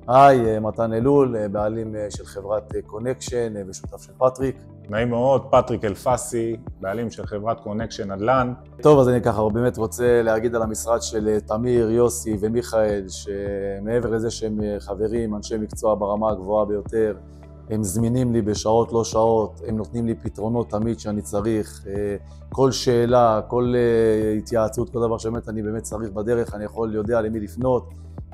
היי, מתן אלול, בעלים של חברת קונקשן ושותף של פטריק. נעים מאוד, פטריק אלפסי, בעלים של חברת קונקשן נדל"ן. טוב, אז אני ככה באמת רוצה להגיד על המשרד של תמיר, יוסי ומיכאל, שמעבר לזה שהם חברים, אנשי מקצוע ברמה הגבוהה ביותר, הם זמינים לי בשעות לא שעות, הם נותנים לי פתרונות תמיד שאני צריך. כל שאלה, כל התייעצות, כל דבר שבאמת אני באמת צריך בדרך, אני יודע למי לפנות.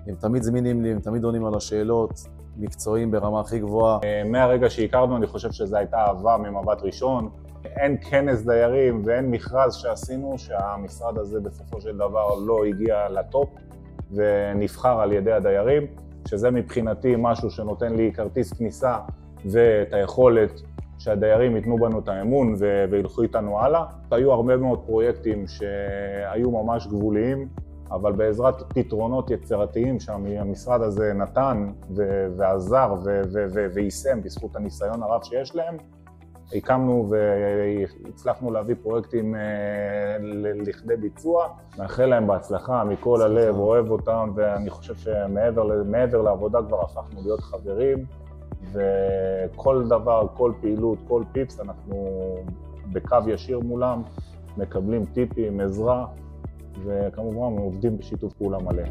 הם תמיד זמינים לי, הם תמיד עונים על השאלות, מקצועיים ברמה הכי גבוהה. מהרגע שהכרנו, אני חושב שזו הייתה אהבה ממבט ראשון. אין כנס דיירים ואין מכרז שעשינו שהמשרד הזה בסופו של דבר לא הגיע לטופ ונבחר על ידי הדיירים, שזה מבחינתי משהו שנותן לי כרטיס כניסה ואת היכולת שהדיירים ייתנו בנו את האמון וילכו איתנו הלאה. היו הרבה מאוד פרויקטים שהיו ממש גבוליים, אבל בעזרת פתרונות יצירתיים שהמשרד הזה נתן ועזר ויישם בזכות הניסיון הרב שיש להם, הקמנו והצלחנו להביא פרויקטים לכדי ביצוע. מאחל להם בהצלחה, מכל הלב, אוהב אותם, ואני חושב שמעבר לעבודה כבר הפכנו להיות חברים, וכל דבר, כל פעילות, כל פיפס, אנחנו בקו ישיר מולם, מקבלים טיפים, עזרה, וכמובן עובדים בשיתוף פעולה מלא.